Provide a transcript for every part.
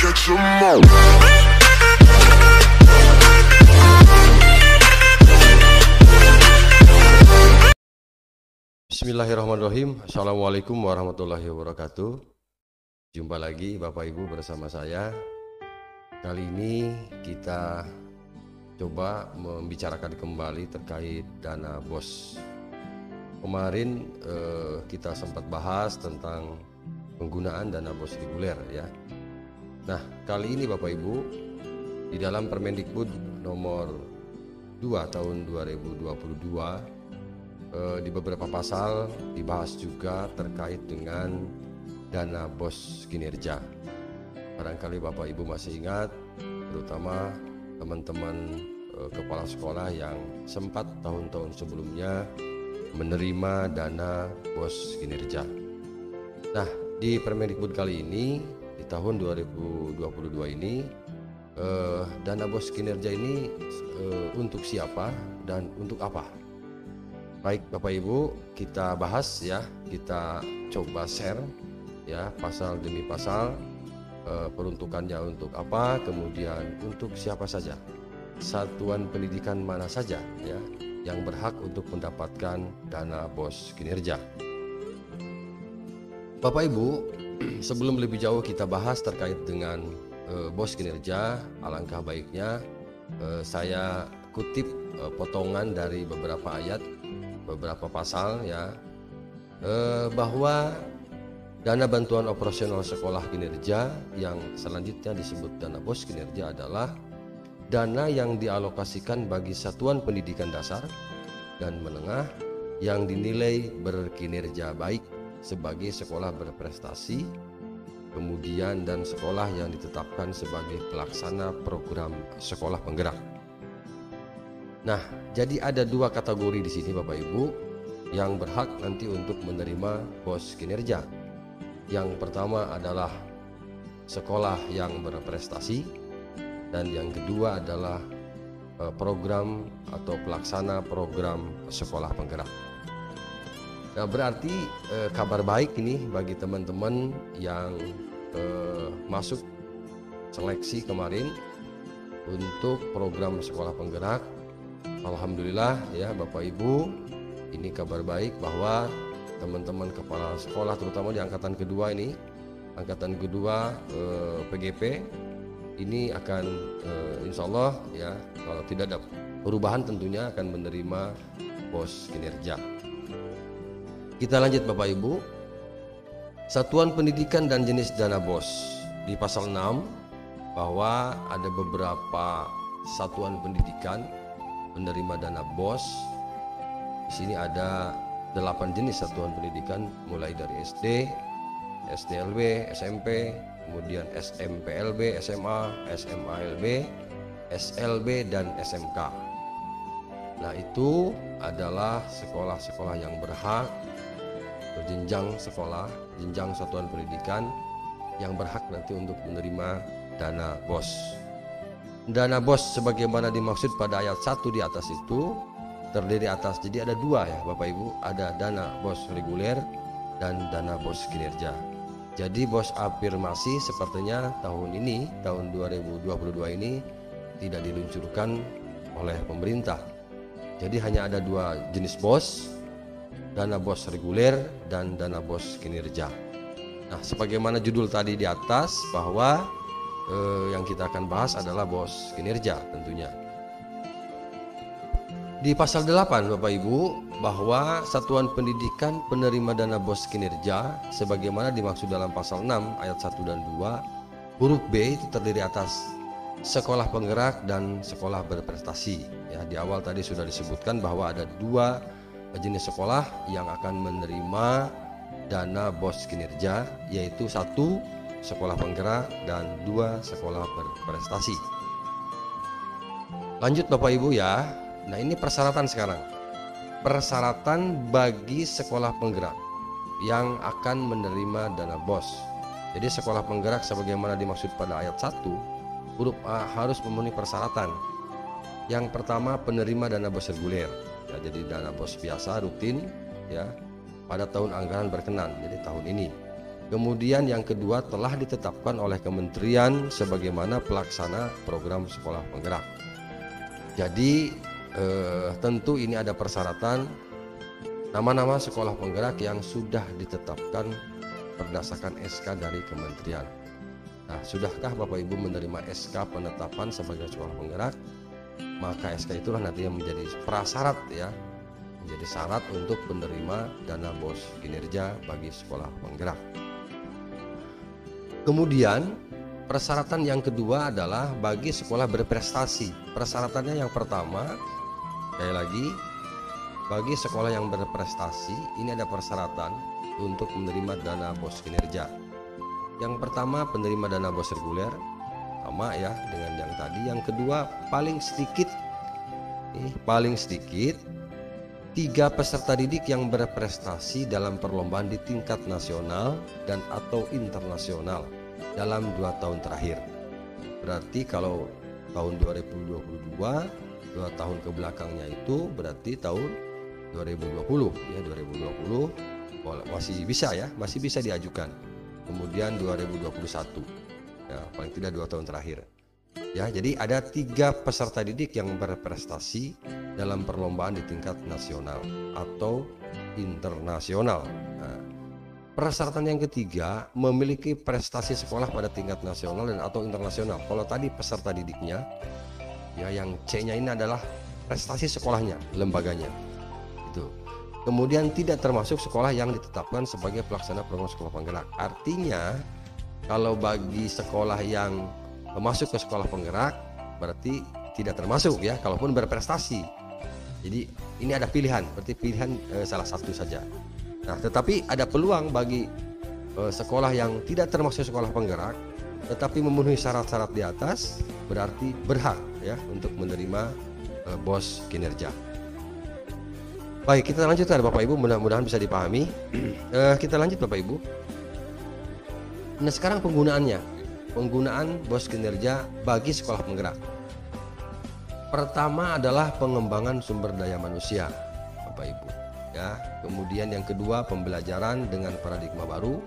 catch 'em all. Bismillahirrahmanirrahim. Assalamualaikum warahmatullahi wabarakatuh. Jumpa lagi Bapak Ibu bersama saya. Kali ini kita coba membicarakan kembali terkait dana BOS. Kemarin kita sempat bahas tentang penggunaan dana BOS reguler ya. Nah, kali ini Bapak Ibu, di dalam Permendikbud nomor 2 tahun 2022 di beberapa pasal dibahas juga terkait dengan dana BOS kinerja. Barangkali Bapak Ibu masih ingat, terutama teman-teman kepala sekolah yang sempat tahun-tahun sebelumnya menerima dana BOS kinerja. Nah, di Permendikbud kali ini di tahun 2022 ini dana BOS kinerja ini untuk siapa dan untuk apa? Baik Bapak Ibu, kita bahas ya, kita coba share ya pasal demi pasal, peruntukannya untuk apa, kemudian untuk siapa saja, satuan pendidikan mana saja ya yang berhak untuk mendapatkan dana BOS kinerja. Bapak Ibu, sebelum lebih jauh kita bahas terkait dengan BOS kinerja, alangkah baiknya saya kutip potongan dari beberapa ayat, beberapa pasal ya, bahwa dana bantuan operasional sekolah kinerja yang selanjutnya disebut dana BOS kinerja adalah dana yang dialokasikan bagi satuan pendidikan dasar dan menengah yang dinilai berkinerja baik sebagai sekolah berprestasi, kemudian dan sekolah yang ditetapkan sebagai pelaksana program sekolah penggerak. Nah, jadi ada dua kategori di sini Bapak Ibu yang berhak nanti untuk menerima BOS kinerja. Yang pertama adalah sekolah yang berprestasi, dan yang kedua adalah program atau pelaksana program sekolah penggerak. Nah, berarti kabar baik ini bagi teman-teman yang masuk seleksi kemarin untuk program sekolah penggerak. Alhamdulillah ya Bapak Ibu, ini kabar baik bahwa teman-teman kepala sekolah terutama di angkatan kedua ini, angkatan kedua PGP ini akan insya Allah ya, kalau tidak ada perubahan tentunya akan menerima BOS kinerja. Kita lanjut Bapak Ibu, satuan pendidikan dan jenis dana BOS. Di pasal 6 bahwa ada beberapa satuan pendidikan menerima dana BOS. Di sini ada 8 jenis satuan pendidikan, mulai dari SD, SDLB, SMP, kemudian SMPLB, SMA, SMALB, SLB, dan SMK. Nah, itu adalah sekolah-sekolah yang berhak, jenjang sekolah, jenjang satuan pendidikan yang berhak nanti untuk menerima dana BOS. Dana BOS sebagaimana dimaksud pada ayat 1 di atas itu terdiri atas, jadi ada dua ya Bapak Ibu, ada dana BOS reguler dan dana BOS kinerja. Jadi BOS afirmasi sepertinya tahun ini, tahun 2022 ini tidak diluncurkan oleh pemerintah. Jadi hanya ada dua jenis BOS, dana BOS reguler dan dana BOS kinerja. Nah, sebagaimana judul tadi di atas bahwa yang kita akan bahas adalah BOS kinerja tentunya. Di pasal 8 Bapak Ibu, bahwa satuan pendidikan penerima dana BOS kinerja sebagaimana dimaksud dalam pasal 6 ayat 1 dan 2 huruf B itu terdiri atas sekolah penggerak dan sekolah berprestasi ya. Di awal tadi sudah disebutkan bahwa ada dua jenis sekolah yang akan menerima dana BOS kinerja, yaitu satu sekolah penggerak dan dua sekolah berprestasi. Lanjut Bapak Ibu ya. Nah, ini persyaratan sekarang. Persyaratan bagi sekolah penggerak yang akan menerima dana BOS. Jadi sekolah penggerak sebagaimana dimaksud pada ayat 1 huruf A harus memenuhi persyaratan. Yang pertama, penerima dana BOS reguler ya, jadi dana BOS biasa rutin ya pada tahun anggaran berkenan, jadi tahun ini. Kemudian yang kedua, telah ditetapkan oleh kementerian sebagaimana pelaksana program sekolah penggerak. Jadi tentu ini ada persyaratan nama-nama sekolah penggerak yang sudah ditetapkan berdasarkan SK dari kementerian. Nah, sudahkah Bapak Ibu menerima SK penetapan sebagai sekolah penggerak? Maka SK itulah nanti yang menjadi prasyarat ya, menjadi syarat untuk penerima dana BOS kinerja bagi sekolah penggerak. Kemudian persyaratan yang kedua adalah bagi sekolah berprestasi. Persyaratannya yang pertama, sekali lagi, bagi sekolah yang berprestasi ini ada persyaratan untuk menerima dana BOS kinerja. Yang pertama, penerima dana BOS reguler, sama ya dengan yang tadi. Yang kedua, paling sedikit 3 peserta didik yang berprestasi dalam perlombaan di tingkat nasional dan atau internasional dalam 2 tahun terakhir. Berarti kalau tahun 2022, 2 tahun ke belakangnya itu berarti tahun 2020 ya, 2020 masih bisa ya, masih bisa diajukan. Kemudian 2021 ya, paling tidak 2 tahun terakhir. Ya, jadi ada 3 peserta didik yang berprestasi dalam perlombaan di tingkat nasional atau internasional. Nah, persyaratan yang ketiga, memiliki prestasi sekolah pada tingkat nasional dan atau internasional. Kalau tadi peserta didiknya, ya yang C-nya ini adalah prestasi sekolahnya, lembaganya. Itu. Kemudian tidak termasuk sekolah yang ditetapkan sebagai pelaksana program sekolah penggerak. Artinya, kalau bagi sekolah yang masuk ke sekolah penggerak berarti tidak termasuk ya, kalaupun berprestasi. Jadi ini ada pilihan, berarti pilihan salah satu saja. Nah, tetapi ada peluang bagi sekolah yang tidak termasuk sekolah penggerak tetapi memenuhi syarat-syarat di atas, berarti berhak ya untuk menerima BOS kinerja. Baik, kita lanjutkan Bapak Ibu, mudah-mudahan bisa dipahami. Kita lanjut Bapak Ibu. Nah, sekarang penggunaan BOS kinerja bagi sekolah penggerak. Pertama adalah pengembangan sumber daya manusia, Bapak Ibu. Ya, kemudian yang kedua pembelajaran dengan paradigma baru,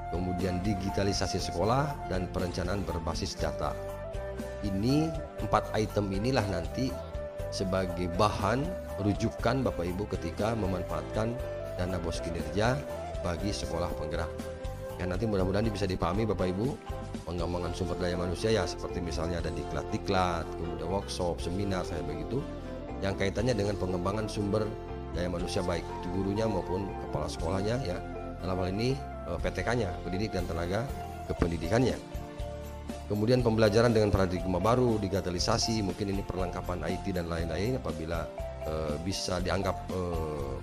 kemudian digitalisasi sekolah dan perencanaan berbasis data. Ini 4 item inilah nanti sebagai bahan rujukan Bapak Ibu ketika memanfaatkan dana BOS kinerja bagi sekolah penggerak. Ya, nanti mudah-mudahan bisa dipahami Bapak Ibu. Pengembangan sumber daya manusia ya seperti misalnya ada diklat, kemudian workshop, seminar saya begitu, yang kaitannya dengan pengembangan sumber daya manusia baik itu gurunya maupun kepala sekolahnya ya, dalam hal ini PTK-nya, pendidik dan tenaga kependidikannya. Kemudian pembelajaran dengan paradigma baru, digitalisasi, mungkin ini perlengkapan IT dan lain-lain, apabila bisa dianggap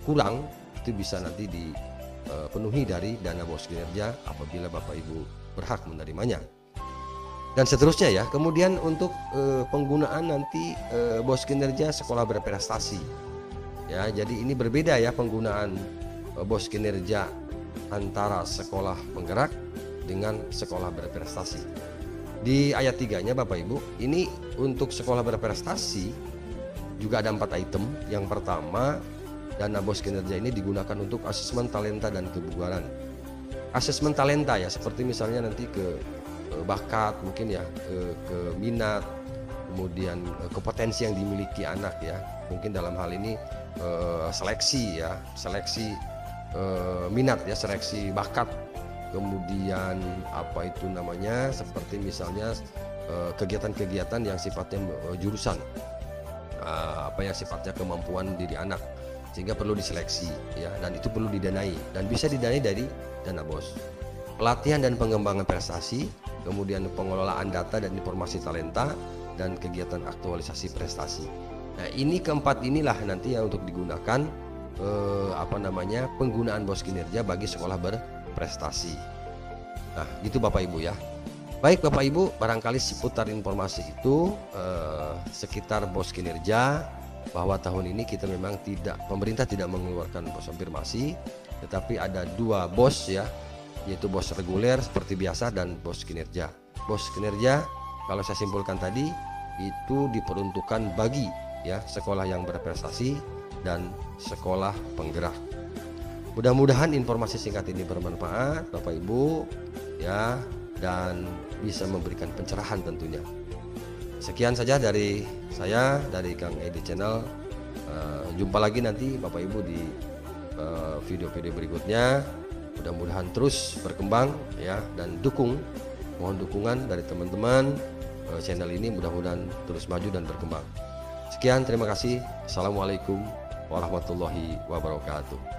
kurang itu bisa nanti dipenuhi dari dana BOS kinerja apabila Bapak Ibu berhak menerimanya. Dan seterusnya ya. Kemudian untuk penggunaan nanti BOS kinerja sekolah berprestasi. Ya, jadi ini berbeda ya penggunaan BOS kinerja antara sekolah penggerak dengan sekolah berprestasi. Di ayat 3-nya Bapak Ibu, ini untuk sekolah berprestasi juga ada 4 item. Yang pertama, dana BOS kinerja ini digunakan untuk asesmen talenta dan kebugaran. Asesmen talenta ya, seperti misalnya nanti ke bakat mungkin ya, ke minat, kemudian kompetensi yang dimiliki anak ya, mungkin dalam hal ini seleksi ya, seleksi minat ya, seleksi bakat, kemudian apa itu namanya, seperti misalnya kegiatan-kegiatan yang sifatnya jurusan, apa yang sifatnya kemampuan diri anak, sehingga perlu diseleksi ya, dan itu perlu didanai dan bisa didanai dari dana BOS. Pelatihan dan pengembangan prestasi, kemudian pengelolaan data dan informasi talenta, dan kegiatan aktualisasi prestasi. Nah, ini keempat inilah nanti yang untuk digunakan penggunaan BOS kinerja bagi sekolah berprestasi. Nah, gitu Bapak Ibu ya. Baik Bapak Ibu, barangkali seputar informasi itu sekitar BOS kinerja, bahwa tahun ini kita memang pemerintah tidak mengeluarkan BOS afirmasi, tetapi ada 2 BOS ya, yaitu BOS reguler seperti biasa dan BOS kinerja. BOS kinerja kalau saya simpulkan tadi itu diperuntukkan bagi ya sekolah yang berprestasi dan sekolah penggerak. Mudah-mudahan informasi singkat ini bermanfaat Bapak Ibu ya, dan bisa memberikan pencerahan tentunya. Sekian saja dari saya, dari Kang Edi Channel. Jumpa lagi nanti Bapak Ibu di video-video berikutnya. Mudah-mudahan terus berkembang ya, dan mohon dukungan dari teman-teman. Channel ini mudah-mudahan terus maju dan berkembang. Sekian, terima kasih. Assalamualaikum warahmatullahi wabarakatuh.